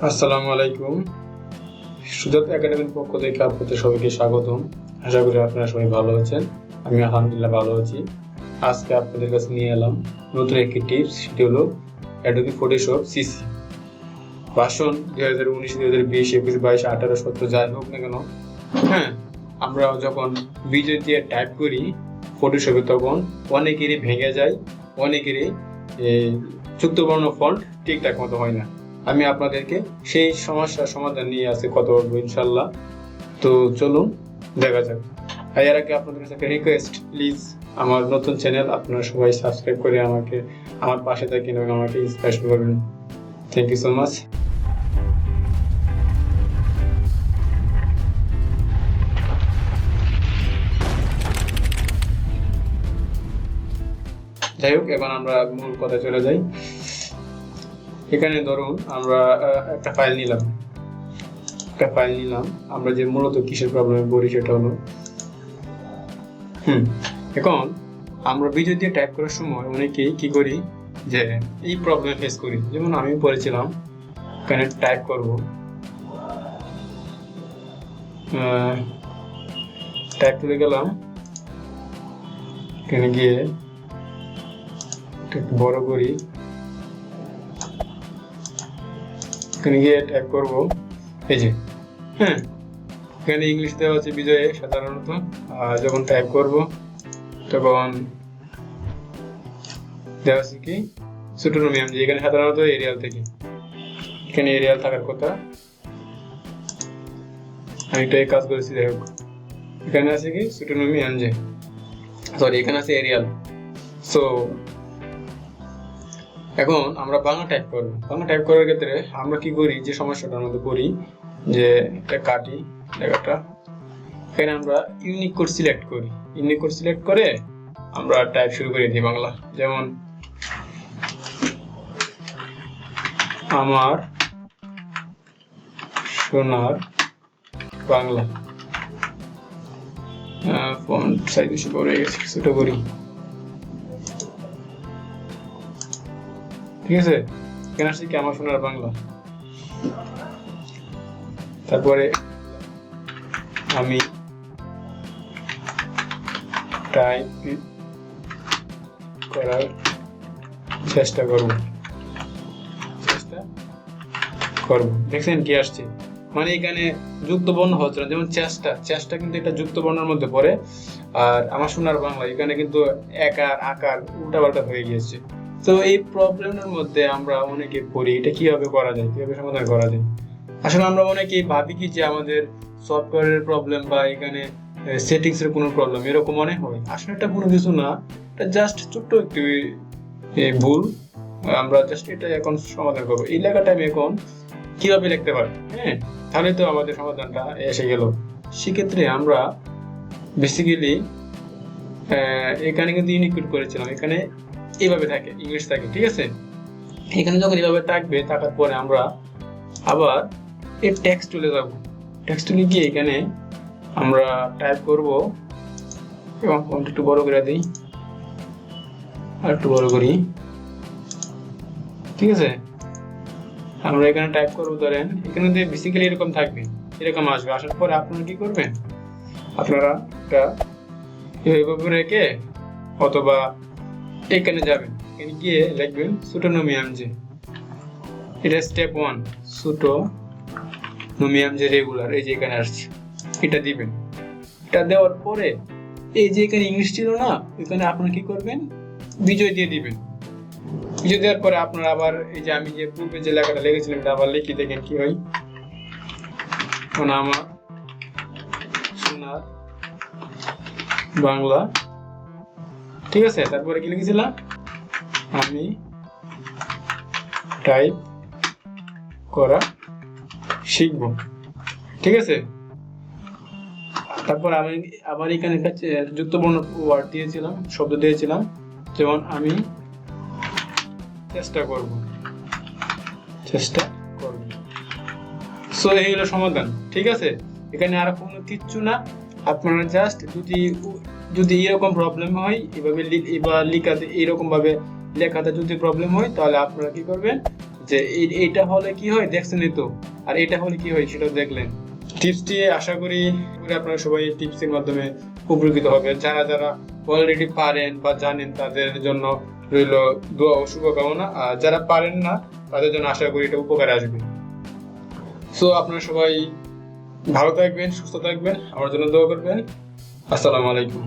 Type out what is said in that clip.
আসসালামু আলাইকুম। সুজাত একাডেমির পক্ষ থেকে আপনাদের সবাইকে স্বাগতম। আশা করি আপনারা সবাই ভালো আছেন। আমি আলহামদুলিল্লাহ ভালো আছি। আজকে আপনাদের কাছে নিয়ে এলাম নতুন একটি টিপস, সেটি হলো অ্যাডোবি ফটোশপ সিসি ভার্সন 2019, 2020, 21, 22, 18, 17 যাই হোক না কেন। হ্যাঁ, আমরা যখন বিজয় দিয়ে টাইপ করি ফটোশপে, তখন অনেকেরই ভেঙে যায়, অনেকেরই যুক্তবর্ণ ফন্ট ঠিকঠাক মতো হয় না। আমি আপনাদেরকে সেই সমস্যার সমাধান নিয়ে আজকে কথা বলবো ইনশাল্লাহ। তো চলুন দেখা যাক। এর আগে আপনাদের কাছে একটা রিকোয়েস্ট, প্লিজ আমার নতুন চ্যানেল আপনারা সবাই সাবস্ক্রাইব করে আমার পাশে থাকেন এবং আমাকে ইন্সপায়ার করবেন। Thank you so much. যাই হোক, এবার আমরা মূল কথায় চলে যাই। এখানে ধরুন আমরা একটা ফাইল নিলাম। আমরা যে মূলত কিসের প্রবলেমে পড়ি সেটা হলো এখন আমরা বিজয় দিয়ে টাইপ করার সময় অনেকেই কি করি যে এই প্রবলেম ফেস করি। যেমন আমি পড়েছিলাম, এখানে টাইপ করব, টাইপ করে গেলাম, এখানে গিয়ে একটু বড় করি, এখানে গিয়ে টাইপ করব, এই যে এখানে ইংলিশ দেওয়া আছে বিজয়ে সাধারণত। যখন টাইপ করব তখন দেওয়া আছে কি সুটোনোমিয়াম, যে এখানে সাধারণত এরিয়াল থেকে, এখানে এরিয়াল থাকার কথা। আমি একটা কাজ করেছি, যাই হোক এখানে আছে কি সুটোনোমিয়াম, যে সরি এখানে আছে এরিয়াল। সো এখন আমরা বাংলা টাইপ করব। বাংলা টাইপ করার ক্ষেত্রে আমরা কি করি, যে সমস্যাটার মধ্যে পড়ি, যে এটা কাটি লেখাটা, এখানে আমরা ইউনিক কোড সিলেক্ট করি। ইউনিক কোড সিলেক্ট করে আমরা টাইপ শুরু করে দিই বাংলা। যেমন আমার সোনার বাংলা, ফন্ট সাইজ বেশি বড় হয়ে গেছে, ছোট করি, ঠিক আছে। এখানে আসছে কি আমার সোনার বাংলা, তারপরে আমি টাইপ করার চেষ্টা করব। দেখছেন কি আসছে, মানে এখানে যুক্ত বর্ণ হচ্ছে না। যেমন চেষ্টা কিন্তু এটা যুক্ত বর্ণের মধ্যে পড়ে, আর আমার সোনার বাংলা এখানে কিন্তু একার আকার উল্টাপাল্টা হয়ে গিয়েছে। তো এই প্রবলেমের মধ্যে আমরা অনেকে পড়ি, এটা কিভাবে করা যায়, কিভাবে সমাধান করা যায়। আসলে আমরা অনেকেই ভাবি কি যে আমাদের সফটওয়্যারের প্রবলেম বা এখানে সেটিংস এর কোনো প্রবলেম, এরকম মনে হয়। আসলে এটা কোনো কিছু না, এটা জাস্ট ছোট্ট একটি ভুল। আমরা জাস্ট এটা এখন সমাধান করবো। এই লেখাটা আমি এখন কিভাবে লিখতে পারবো, তাহলে তো আমাদের সমাধানটা এসে গেল। সেক্ষেত্রে আমরা বেসিক্যালি এখানে কিন্তু ইউনিকোড করেছিলাম, এখানে এইভাবে থাকে, ইংলিশ থাকে, ঠিক আছে। এখানে যখন এইভাবে থাকবে, থাকার পরে আমরা আবার এই টেক্সট টুলে যাব। টেক্সট টুলে গিয়ে এখানে আমরা টাইপ করব, এবং ফন্ট একটু বড় করে দিই, আর একটু বড় করি, ঠিক আছে। আমরা এখানে টাইপ করবো, ধরেন এখানে বেসিক্যালি এরকম থাকবে, এরকম আসবে। আসার পরে আপনারা কি করবেন, আপনারা এটা এইভাবে রেখে অথবা এখানে যাবেন, এখানে গিয়ে লিখবেন সুটোনোমিয়াম, যে এটা স্টেপ 1, সুটোনোমিয়াম যে রেগুলার, এই যে এখানে আসছে, এটা দিবেন। এটা দেওয়ার পরে এই যে এখানে ইংলিশ ছিল না, এখানে আপনারা কি করবেন, বিজয় দিয়ে দিবেন। বিজয় দেওয়ার পরে আপনারা আবার এই যে আমি যে পূর্বে যে লেখাটা লিখেছিলাম এটা আবার লিখি, দেখেন কি হয়। আমার সোনার বাংলা, ঠিক আছে। তারপরে কি লিখেছিলাম, আমি টাইপ করা শিখব, ঠিক আছে। তারপর আমি আবার এখানে যুক্ত বর্ণ ওয়ার্ড দিয়েছিলাম, শব্দ দিয়েছিলাম, যেমন আমি চেষ্টা করব। সো এই হলো সমাধান, ঠিক আছে। এখানে আর কোনো কিচ্ছু না। আপনারা জাস্ট যদি এরকম প্রবলেম হয়, এভাবে লিখাতে, এরকম ভাবে লেখাতে যদি প্রবলেম হয়, তাহলে আপনারা কি করবেন, যে এইটা হলে কি হয় দেখছেনই তো, আর এটা হলে কি হয় সেটাও দেখলেন। টিপসটি আশা করি আপনারা সবাই টিপসের মাধ্যমে উপকৃত হবে। যারা যারা অলরেডি পারেন বা জানেন তাদের জন্য রইল দোয়া ও শুভকামনা, আর যারা পারেন না তাদের জন্য আশা করি এটা উপকারে আসবে। সো আপনারা সবাই ভালো থাকবেন, সুস্থ থাকবেন, আমার জন্য দোয়া করবেন। আসসালামু আলাইকুম।